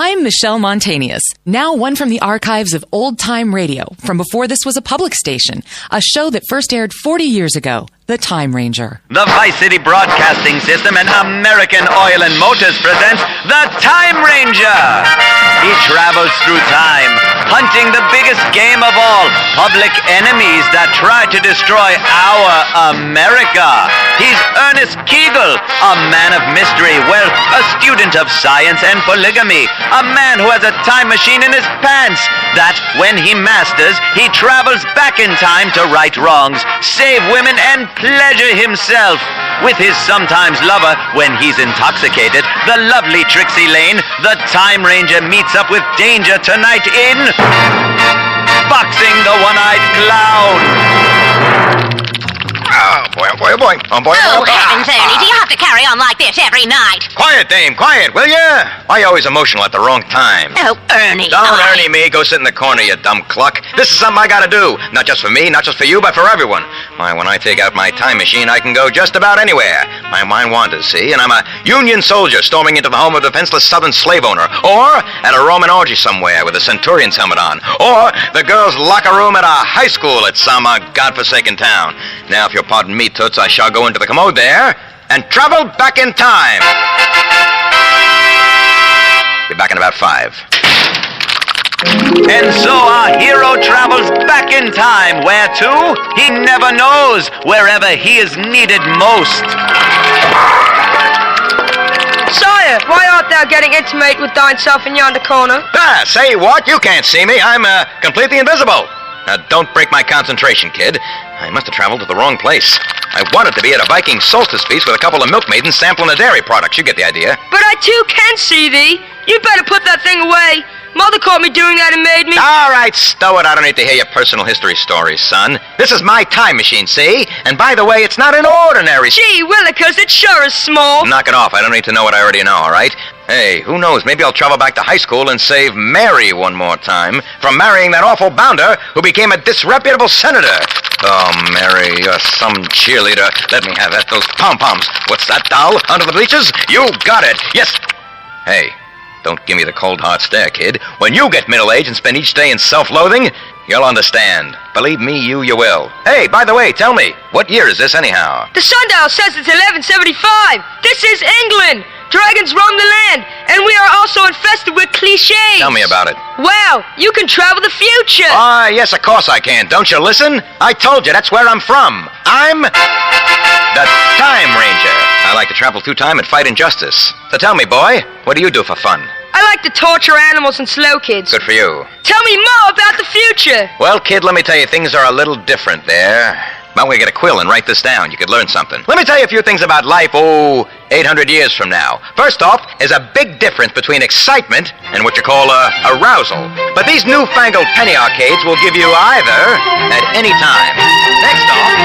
I'm Michelle Montanius, now one from the archives of old-time radio, from before this was a public station, a show that first aired 40 years ago, The Time Ranger. The Vice City Broadcasting System and American Oil and Motors presents The Time Ranger. He travels through time, hunting the biggest game of all, public enemies that try to destroy our America. He's Ernest Kegel, a man of mystery, well, a student of science and polygamy, a man who has a time machine in his pants that, when he masters, he travels back in time to right wrongs, save women, and pleasure himself. With his sometimes lover, when he's intoxicated, the lovely Trixie Lane, the Time Ranger meets up with danger tonight in Boxing the One-Eyed Clown. Oh, boy, oh, boy, oh, boy. Oh, boy. Oh, heavens, Ernie, do you have to carry on like this every night? Quiet, dame, quiet, will ya? Why are you always emotional at the wrong time? Oh, Ernie. Don't Ernie me. Go sit in the corner, you dumb cluck. This is something I gotta do. Not just for me, not just for you, but for everyone. Why, when I take out my time machine, I can go just about anywhere. My mind wanders, see? And I'm a Union soldier storming into the home of a defenseless southern slave owner. Or at a Roman orgy somewhere with a centurion's helmet on. Or the girls' locker room at a high school at some godforsaken town. Now, if you'll pardon me, Toots, I shall go into the commode there and travel back in time. Be back in about 5. And so our hero travels back in time. Where to? He never knows. Wherever he is needed most. Sire, why art thou getting intimate with thyself in yonder corner? Ah, say what? You can't see me. I'm completely invisible. Now, don't break my concentration, kid. I must have traveled to the wrong place. I wanted to be at a Viking solstice feast with a couple of milkmaidens sampling a dairy product. You get the idea. But I too can see thee. You'd better put that thing away. Mother caught me doing that and made me... All right, stow it. I don't need to hear your personal history stories, son. This is my time machine, see? And by the way, it's not an ordinary... Gee willikers, it sure is small. Knock it off. I don't need to know what I already know, all right? Hey, who knows? Maybe I'll travel back to high school and save Mary one more time from marrying that awful bounder who became a disreputable senator. Oh, Mary, you're some cheerleader. Let me have that. Those pom-poms. What's that, doll? Under the bleachers? You got it. Yes. Hey, don't give me the cold hard stare, kid. When you get middle-aged and spend each day in self-loathing, you'll understand. Believe me, you will. Hey, by the way, tell me, what year is this anyhow? The sundial says it's 1175. This is England. Dragons roam the land, and we are also infested with cliches. Tell me about it. Wow, you can travel the future. Ah, yes, of course I can. Don't you listen? I told you, that's where I'm from. I'm the Time Ranger. I like to travel through time and fight injustice. So tell me, boy, what do you do for fun? I like to torture animals and slow kids. Good for you. Tell me more about the future. Well, kid, let me tell you, things are a little different there. Why don't we get a quill and write this down? You could learn something. Let me tell you a few things about life, 800 years from now. First off, there's a big difference between excitement and what you call arousal. But these newfangled penny arcades will give you either at any time. Next off,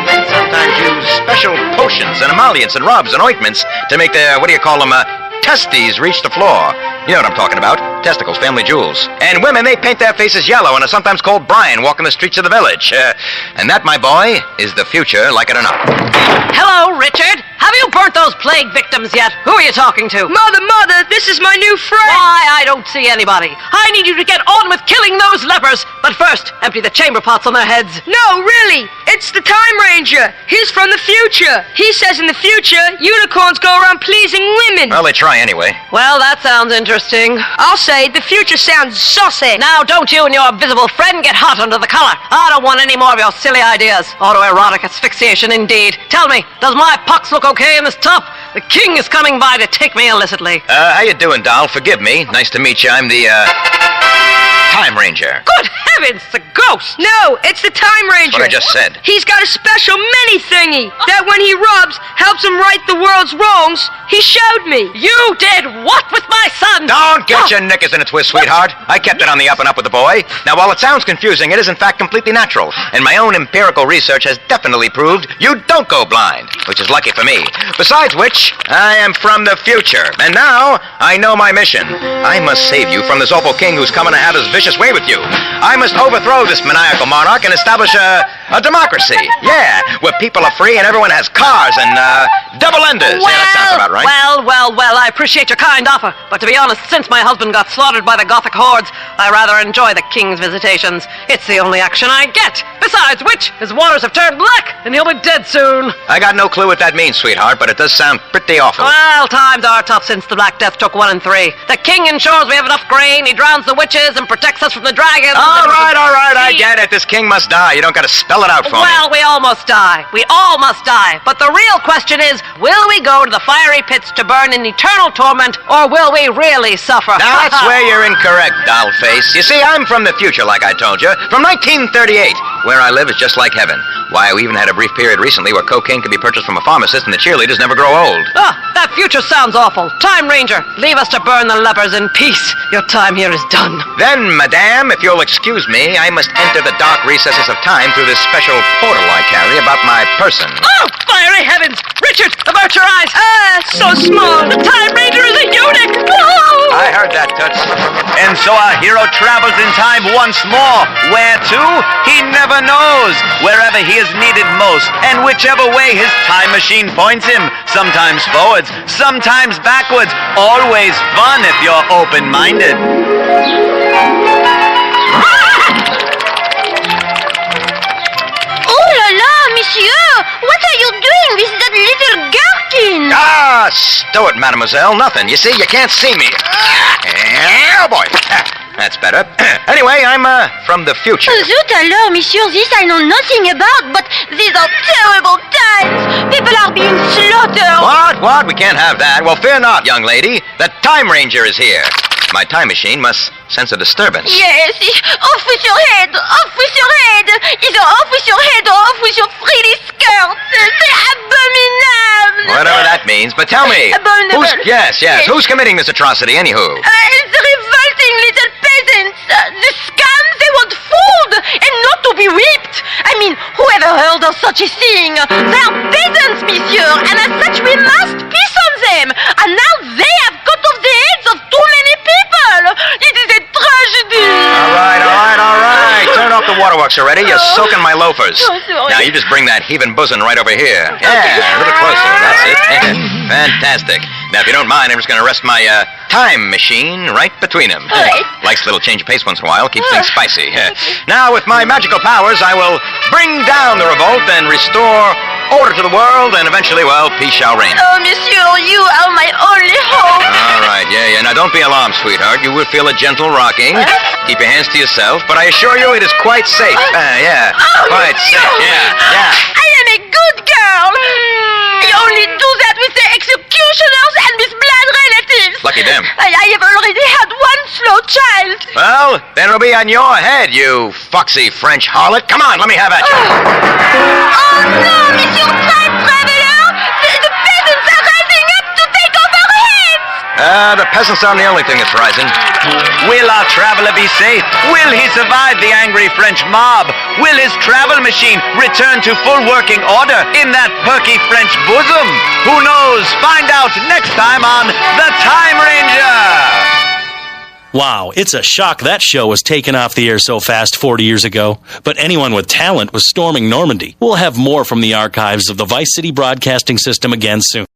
men sometimes use special potions and emollients and rubs and ointments to make their, testes reach the floor. You know what I'm talking about. Testicles, family jewels. And women, they paint their faces yellow and are sometimes called Brian walking the streets of the village. And that, my boy, is the future, like it or not. Hello, Richard. Have you burnt those plague victims yet? Who are you talking to? Mother, this is my new friend. Why, I don't see anybody. I need you to get on with killing those lepers. But first, empty the chamber pots on their heads. No, really. It's the Time Ranger. He's from the future. He says in the future, unicorns go around pleasing women. Well, they try anyway. Well, that sounds interesting. I'll say the future sounds saucy. Now, don't you and your visible friend get hot under the collar. I don't want any more of your silly ideas. Autoerotic asphyxiation, indeed. Tell me, does my pox look okay in this top? The king is coming by to take me illicitly. How you doing, doll? Forgive me. Nice to meet you. I'm the, Time Ranger. Good heavens, the ghost! No, it's the Time Ranger. That's what I just said. He's got a special mini thingy that when he rubs, helps him right the world's wrongs. He showed me. You did what with my son? Don't get your knickers in a twist, sweetheart. I kept it on the up and up with the boy. Now, while it sounds confusing, it is in fact completely natural. And my own empirical research has definitely proved you don't go blind, which is lucky for me. Besides which, I am from the future. And now, I know my mission. I must save you from this awful king who's coming to have his ambitious way with you. I must overthrow this maniacal monarch and establish a democracy. Yeah, where people are free and everyone has cars and double-enders. Yeah, that sounds about right. Well, I appreciate your kind offer. But to be honest, since my husband got slaughtered by the Gothic hordes, I rather enjoy the king's visitations. It's the only action I get. Besides which, his waters have turned black, and he'll be dead soon. I got no clue what that means, sweetheart, but it does sound pretty awful. Well, times are tough since the Black Death took 1 and 3. The king ensures we have enough grain, he drowns the witches, and protects us from the dragons. All right, I get it. This king must die. You don't got to spell it out for me. Well, we all must die. We all must die. But the real question is, will we go to the fiery pits to burn in eternal torment, or will we really suffer? Now, that's where you're incorrect, dollface. You see, I'm from the future, like I told you. From 1938. Where I live is just like heaven. Why, we even had a brief period recently where cocaine could be purchased from a pharmacist and the cheerleaders never grow old. That future sounds awful. Time Ranger, leave us to burn the lepers in peace. Your time here is done. Then, madame, if you'll excuse me, I must enter the dark recesses of time through this special portal I carry about my person. Oh, fiery heavens! Richard, avert your eyes! So small. The Time Ranger is a eunuch! Oh! I heard that, Toots. And so our hero travels in time once more. Where to? He never knows. Wherever he is needed most, and whichever way his time machine points him. Sometimes forwards, sometimes backwards. Always fun if you're open-minded. Oh la la, monsieur! What are you doing with that little gherkin? Ah, stow it, mademoiselle. Nothing. You see, you can't see me. Oh, boy. That's better. Anyway, I'm, from the future. Zut alors, monsieur, this I know nothing about, but these are terrible times. People are being slaughtered. What? We can't have that. Well, fear not, young lady. The Time Ranger is here. My time machine must sense a disturbance. Yes, off with your head, off with your head. Either off with your head or off with your frilly skirt. C'est abominable. Whatever that means, but tell me. Abominable. Yes. Who's committing this atrocity, anywho? It's the revolting little peasants. The scum, they want food and not to be whipped. I mean, whoever heard of such a thing? They are peasants, monsieur, and as such we must piss on them. And now they have cut off the heads of too many people. It is a tragedy. All right. Turn off the waterworks already. You're soaking my loafers. Oh, sorry. Now, you just bring that heaving bosom right over here. Yeah, a little closer. That's it. Fantastic. Now, if you don't mind, I'm just going to rest my time machine right between them. Right. Likes a little change of pace once in a while. Keeps things spicy. Now, with my magical powers, I will bring down the revolt and restore order to the world, and eventually, well, peace shall reign. Oh, monsieur, you are my only hope. All right, yeah. Now, don't be alarmed, sweetheart. You will feel a gentle rocking. Keep your hands to yourself, but I assure you it is quite safe. Quite safe. Yeah. I am a good girl. I only do that with the executioners and with blood relatives. Lucky them. I have already had one slow child. Well, then it'll be on your head, you foxy French harlot. Come on, let me have at you. Oh no, Monsieur Time Traveler! The peasants are rising up to take off our heads! The peasants aren't the only thing that's rising. Will our traveler be safe? Will he survive the angry French mob? Will his travel machine return to full working order in that perky French bosom? Who knows? Find out next time on The Time Ranger! Wow, it's a shock that show was taken off the air so fast 40 years ago. But anyone with talent was storming Normandy. We'll have more from the archives of the Vice City Broadcasting System again soon.